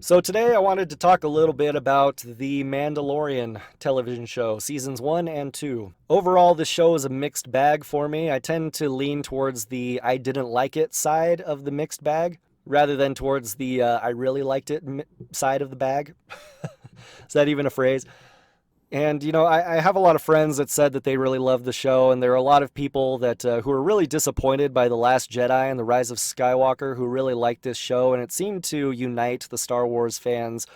So today I wanted to talk a little bit about the Mandalorian television show, seasons 1 and 2. Overall, the show is a mixed bag for me. I tend to lean towards the I didn't like it side of the mixed bag rather than towards the I really liked it side of the bag. Is that even a phrase? And I have a lot of friends that said that they really loved the show, and there are a lot of people that who are really disappointed by The Last Jedi and The Rise of Skywalker who really liked this show, and it seemed to unite the Star Wars fans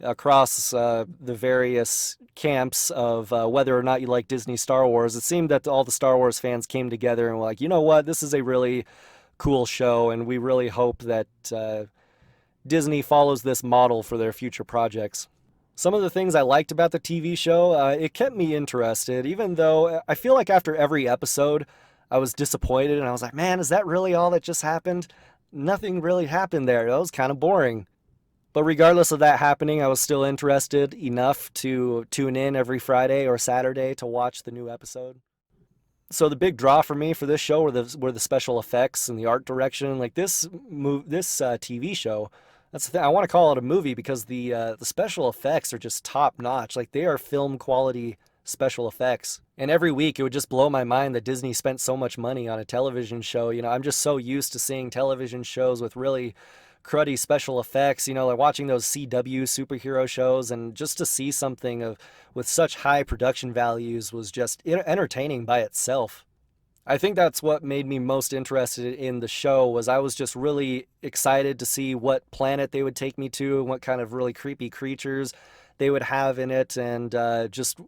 across the various camps of whether or not you like Disney Star Wars. It seemed that all the Star Wars fans came together and were like, you know what, this is a really cool show, and we really hope that Disney follows this model for their future projects. Some of the things I liked about the TV show, it kept me interested, even though I feel like after every episode, I was disappointed and I was like, man, is that really all that just happened? Nothing really happened there. That was kind of boring. But regardless of that happening, I was still interested enough to tune in every Friday or Saturday to watch the new episode. So the big draw for me for this show were the special effects and the art direction. Like this TV show, that's the thing. I want to call it a movie because the special effects are just top notch. Like they are film quality special effects. And every week it would just blow my mind that Disney spent so much money on a television show. I'm just so used to seeing television shows with really cruddy special effects, like watching those CW superhero shows, and just to see something with such high production values was just entertaining by itself. I think that's what made me most interested in the show was I was just really excited to see what planet they would take me to and what kind of really creepy creatures they would have in it, and just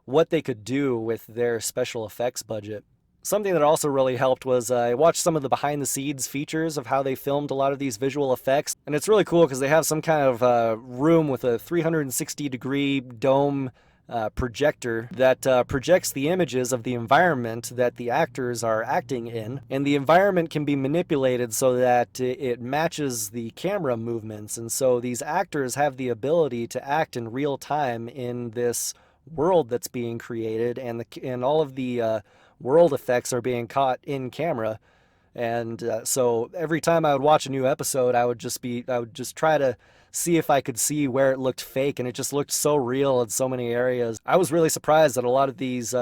what they could do with their special effects budget. Something that also really helped was I watched some of the behind the scenes features of how they filmed a lot of these visual effects. And it's really cool because they have some kind of room with a 360-degree dome projector that projects the images of the environment that the actors are acting in. And the environment can be manipulated so that it matches the camera movements. And so these actors have the ability to act in real time in this world that's being created, and all of the world effects are being caught in camera. And so every time I would watch a new episode, I would just try to see if I could see where it looked fake, and it just looked so real in so many areas. I was really surprised that a lot of these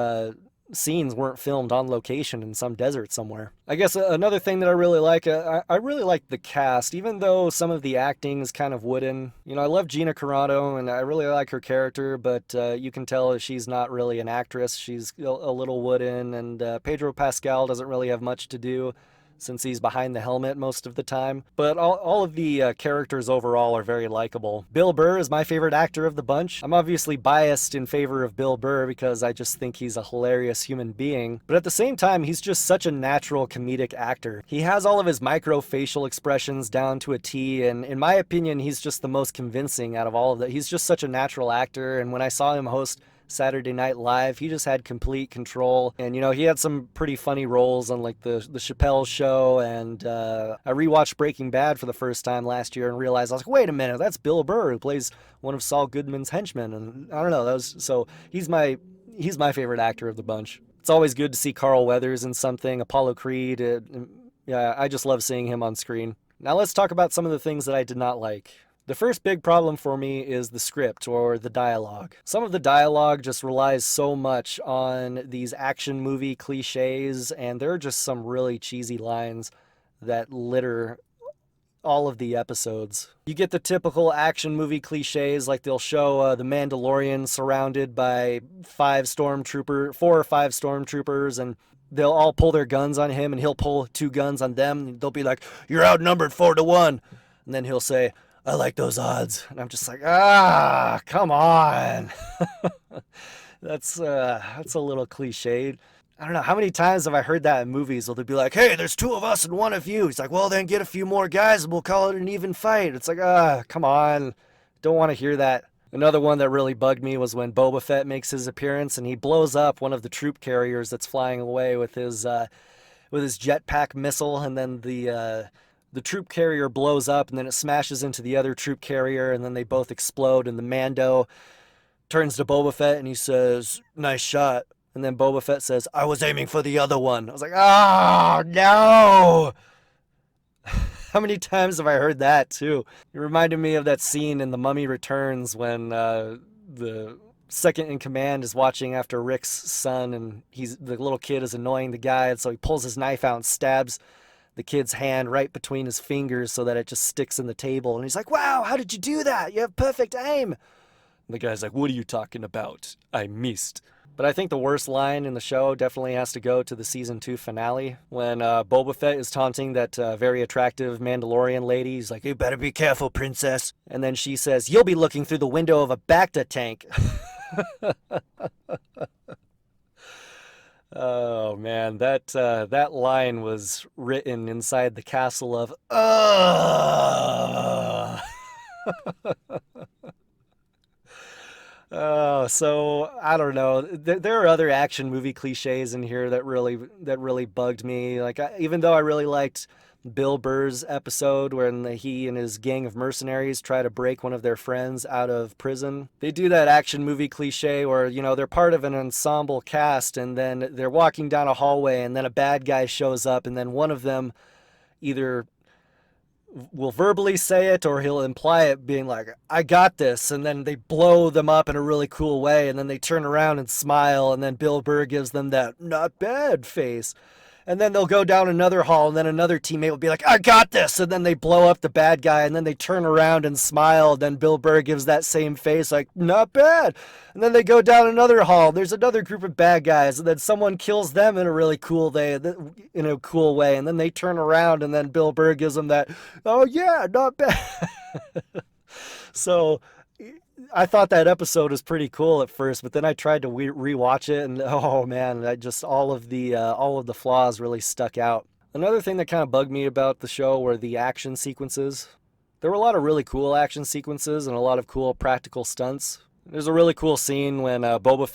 scenes weren't filmed on location in some desert somewhere. I guess another thing that I really like, I really like the cast, even though some of the acting is kind of wooden. I love Gina Carano, and I really like her character, but you can tell she's not really an actress. She's a little wooden, and Pedro Pascal doesn't really have much to do since he's behind the helmet most of the time. But all of the characters overall are very likable. Bill Burr is my favorite actor of the bunch. I'm obviously biased in favor of Bill Burr because I just think he's a hilarious human being. But at the same time, he's just such a natural comedic actor. He has all of his micro facial expressions down to a T, and in my opinion, he's just the most convincing out of all of that. He's just such a natural actor, and when I saw him host Saturday Night Live, he just had complete control. And he had some pretty funny roles on like the Chappelle Show, and I rewatched Breaking Bad for the first time last year and realized, I was like, wait a minute, that's Bill Burr who plays one of Saul Goodman's henchmen. And I don't know, he's my favorite actor of the bunch. It's always good to see Carl Weathers in something. Apollo Creed, yeah, I just love seeing him on screen. Now let's talk about some of the things that I did not like. The first big problem for me is the script or the dialogue. Some of the dialogue just relies so much on these action movie cliches, and there are just some really cheesy lines that litter all of the episodes. You get the typical action movie cliches, like they'll show the Mandalorian surrounded by 4 or 5 stormtroopers, and they'll all pull their guns on him, and he'll pull 2 guns on them, and they'll be like, "You're outnumbered 4-1," and then he'll say, "I like those odds." And I'm just like, come on. That's a little cliched. I don't know, how many times have I heard that in movies? They'll be like, "Hey, there's 2 of us and 1 of you." He's like, "Well, then get a few more guys and we'll call it an even fight." It's like, come on. Don't want to hear that. Another one that really bugged me was when Boba Fett makes his appearance and he blows up one of the troop carriers that's flying away with his jetpack missile, and then the troop carrier blows up, and then it smashes into the other troop carrier, and then they both explode, and the Mando turns to Boba Fett and he says, "Nice shot." And then Boba Fett says, "I was aiming for the other one." I was like, no! How many times have I heard that too? It reminded me of that scene in The Mummy Returns when the second in command is watching after Rick's son, and the little kid is annoying the guy, and so he pulls his knife out and stabs the kid's hand right between his fingers so that it just sticks in the table. And he's like, "Wow, how did you do that? You have perfect aim." And the guy's like, "What are you talking about? I missed." But I think the worst line in the show definitely has to go to the season 2 finale when Boba Fett is taunting that very attractive Mandalorian lady. He's like, "You better be careful, princess." And then she says, "You'll be looking through the window of a Bacta tank." Oh man, that line was written inside the castle of Oh, so I don't know. There are other action movie cliches in here that really bugged me. Like even though I really liked Bill Burr's episode when he and his gang of mercenaries try to break one of their friends out of prison, they do that action movie cliche where they're part of an ensemble cast and then they're walking down a hallway and then a bad guy shows up and then one of them either will verbally say it or he'll imply it being like, "I got this," and then they blow them up in a really cool way and then they turn around and smile and then Bill Burr gives them that "not bad" face. And then they'll go down another hall and then another teammate will be like, "I got this," and then they blow up the bad guy and then they turn around and smile and then Bill Burr gives that same face like, "Not bad." And then they go down another hall, there's another group of bad guys and then someone kills them in a really cool way, and then they turn around and then Bill Burr gives them that, "Oh yeah, not bad." So I thought that episode was pretty cool at first, but then I tried to rewatch it, and oh man, all of the flaws really stuck out. Another thing that kind of bugged me about the show were the action sequences. There were a lot of really cool action sequences and a lot of cool practical stunts. There's a really cool scene when Boba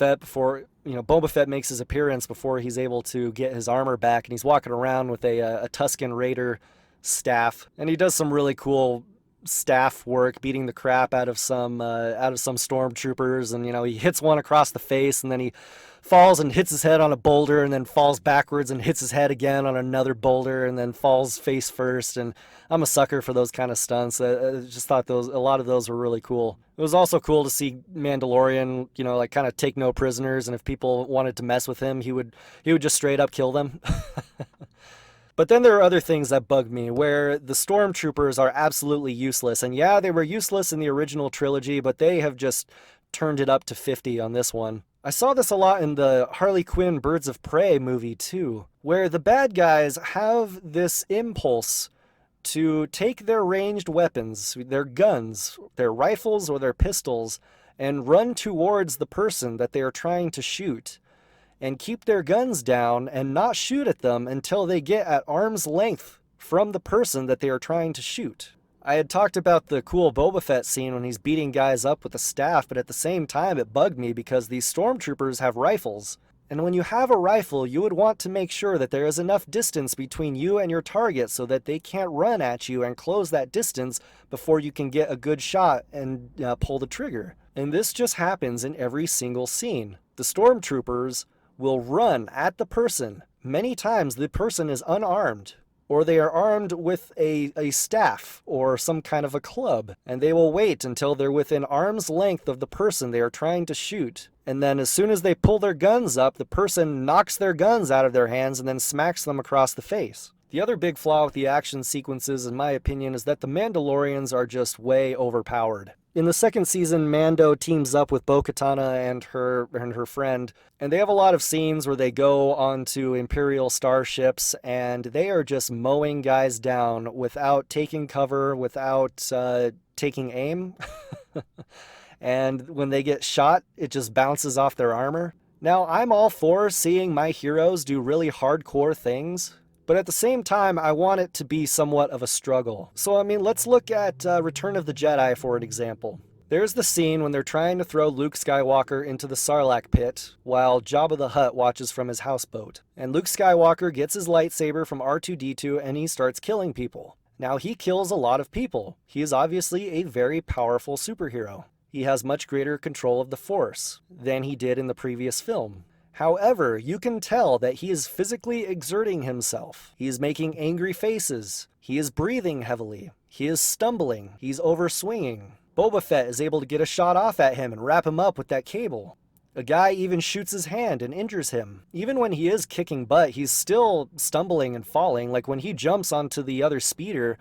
Fett makes his appearance before he's able to get his armor back, and he's walking around with a Tusken Raider staff, and he does some really cool staff work beating the crap out of some stormtroopers, and he hits one across the face and then he falls and hits his head on a boulder and then falls backwards and hits his head again on another boulder and then falls face first. And I'm a sucker for those kind of stunts. I just thought a lot of those were really cool. It was also cool to see Mandalorian like kind of take no prisoners, and if people wanted to mess with him he would just straight up kill them. But then there are other things that bug me, where the stormtroopers are absolutely useless. And yeah, they were useless in the original trilogy, but they have just turned it up to 50 on this one. I saw this a lot in the Harley Quinn Birds of Prey movie too, where the bad guys have this impulse to take their ranged weapons, their guns, their rifles or their pistols, and run towards the person that they are trying to shoot, and keep their guns down and not shoot at them until they get at arm's length from the person that they are trying to shoot. I had talked about the cool Boba Fett scene when he's beating guys up with a staff, but at the same time it bugged me because these stormtroopers have rifles. And when you have a rifle, you would want to make sure that there is enough distance between you and your target so that they can't run at you and close that distance before you can get a good shot and pull the trigger. And this just happens in every single scene. The stormtroopers will run at the person. Many times the person is unarmed, or they are armed with a staff or some kind of a club, and they will wait until they're within arm's length of the person they are trying to shoot. And then as soon as they pull their guns up, the person knocks their guns out of their hands and then smacks them across the face. The other big flaw with the action sequences, in my opinion, is that the Mandalorians are just way overpowered. In the second season, Mando teams up with Bo-Katan and her friend, and they have a lot of scenes where they go onto Imperial starships, and they are just mowing guys down without taking cover, without taking aim. And when they get shot, it just bounces off their armor. Now, I'm all for seeing my heroes do really hardcore things, but at the same time, I want it to be somewhat of a struggle. So, I mean, let's look at Return of the Jedi for an example. There's the scene when they're trying to throw Luke Skywalker into the Sarlacc pit while Jabba the Hutt watches from his houseboat. And Luke Skywalker gets his lightsaber from R2-D2 and he starts killing people. Now, he kills a lot of people. He is obviously a very powerful superhero. He has much greater control of the Force than he did in the previous film. However, you can tell that he is physically exerting himself. He is making angry faces. He is breathing heavily. He is stumbling. He's overswinging. Boba Fett is able to get a shot off at him and wrap him up with that cable. A guy even shoots his hand and injures him. Even when he is kicking butt, he's still stumbling and falling. Like when he jumps onto the other speeder,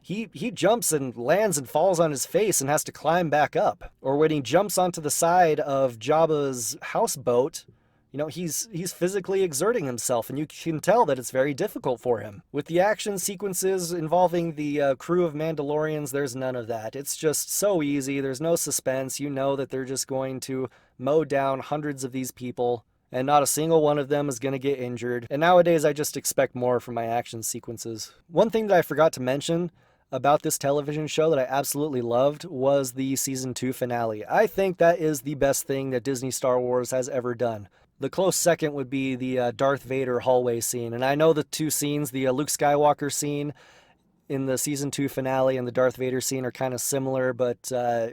he jumps and lands and falls on his face and has to climb back up. Or when he jumps onto the side of Jabba's houseboat, you know, he's physically exerting himself, and you can tell that it's very difficult for him. With the action sequences involving the crew of Mandalorians, there's none of that. It's just so easy. There's no suspense. You know that they're just going to mow down hundreds of these people, and not a single one of them is going to get injured. And nowadays, I just expect more from my action sequences. One thing that I forgot to mention about this television show that I absolutely loved was the Season 2 finale. I think that is the best thing that Disney Star Wars has ever done. The close second would be the Darth Vader hallway scene. And I know the two scenes, the Luke Skywalker scene in the Season 2 finale and the Darth Vader scene are kind of similar, but I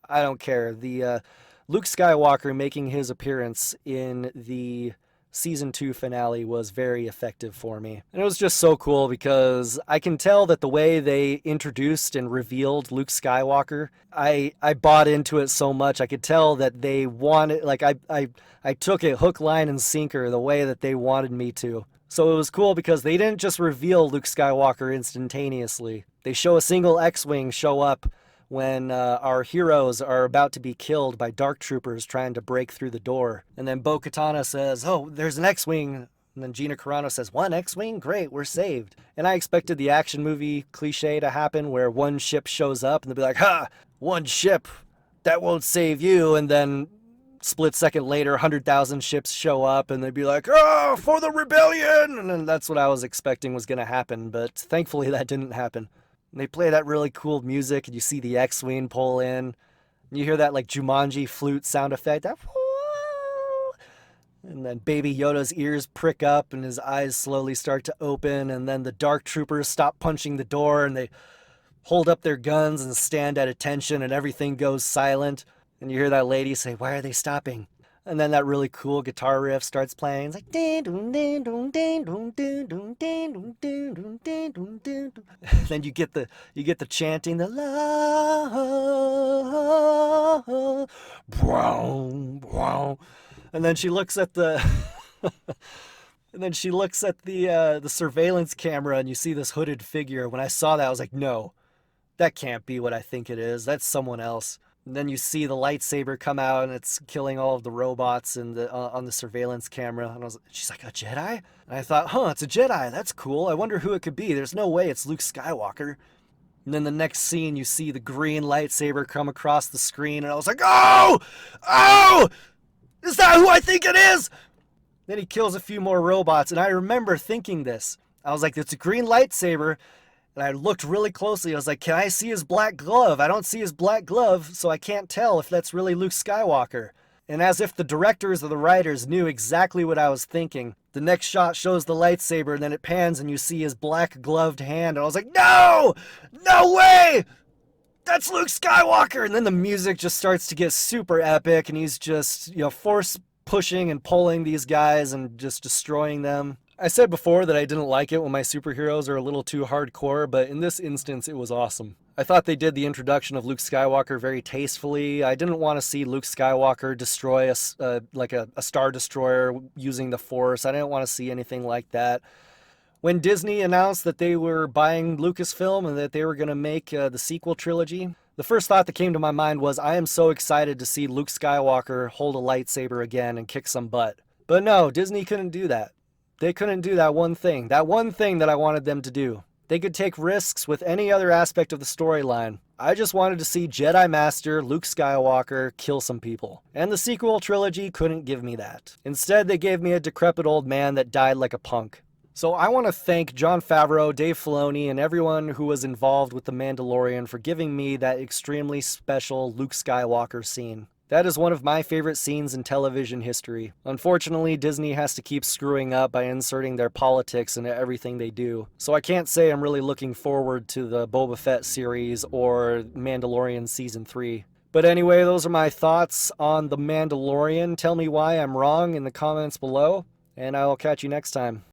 don't care. The Luke Skywalker making his appearance in the Season 2 finale was very effective for me. And it was just so cool because I can tell that the way they introduced and revealed Luke Skywalker, I bought into it so much. I could tell that they wanted, like I took it hook, line, and sinker the way that they wanted me to. So it was cool because they didn't just reveal Luke Skywalker instantaneously. They show a single X-Wing show up when our heroes are about to be killed by dark troopers trying to break through the door. And then Bo-Katan says, "Oh, there's an X-Wing." And then Gina Carano says, "One X-Wing? Great, we're saved." And I expected the action movie cliche to happen where one ship shows up and they'll be like, "Ha! One ship! That won't save you." And then split second later, 100,000 ships show up and they'd be like, "Oh, for the rebellion!" And then that's what I was expecting was going to happen. But thankfully that didn't happen. And they play that really cool music, and you see the X-Wing pull in. And you hear that like Jumanji flute sound effect. That, and then Baby Yoda's ears prick up, and his eyes slowly start to open. And then the dark troopers stop punching the door, and they hold up their guns and stand at attention, and everything goes silent. And you hear that lady say, "Why are they stopping?" And then that really cool guitar riff starts playing. It's like then you get the chanting, the la, and then she looks at the and then she looks at the surveillance camera, and you see this hooded figure. When I saw that, I was like, no, that can't be what I think it is. That's someone else. And then you see the lightsaber come out, and it's killing all of the robots in on the surveillance camera. And she's like, "A Jedi?" And I thought, it's a Jedi. That's cool. I wonder who it could be. There's no way it's Luke Skywalker. And then the next scene, you see the green lightsaber come across the screen, and I was like, oh, is that who I think it is? Then he kills a few more robots, and I remember thinking this. I was like, it's a green lightsaber. And I looked really closely. I was like, can I see his black glove? I don't see his black glove, so I can't tell if that's really Luke Skywalker. And as if the directors or the writers knew exactly what I was thinking, the next shot shows the lightsaber, and then it pans and you see his black gloved hand. And I was like, no! No way! That's Luke Skywalker! And then the music just starts to get super epic, and he's just, force pushing and pulling these guys and just destroying them. I said before that I didn't like it when my superheroes are a little too hardcore, but in this instance, it was awesome. I thought they did the introduction of Luke Skywalker very tastefully. I didn't want to see Luke Skywalker destroy a Star Destroyer using the Force. I didn't want to see anything like that. When Disney announced that they were buying Lucasfilm and that they were going to make the sequel trilogy, the first thought that came to my mind was, I am so excited to see Luke Skywalker hold a lightsaber again and kick some butt. But no, Disney couldn't do that. They couldn't do that one thing that I wanted them to do. They could take risks with any other aspect of the storyline. I just wanted to see Jedi Master Luke Skywalker kill some people. And the sequel trilogy couldn't give me that. Instead, they gave me a decrepit old man that died like a punk. So I want to thank Jon Favreau, Dave Filoni, and everyone who was involved with The Mandalorian for giving me that extremely special Luke Skywalker scene. That is one of my favorite scenes in television history. Unfortunately, Disney has to keep screwing up by inserting their politics into everything they do. So I can't say I'm really looking forward to the Boba Fett series or Mandalorian Season 3. But anyway, those are my thoughts on The Mandalorian. Tell me why I'm wrong in the comments below, and I'll catch you next time.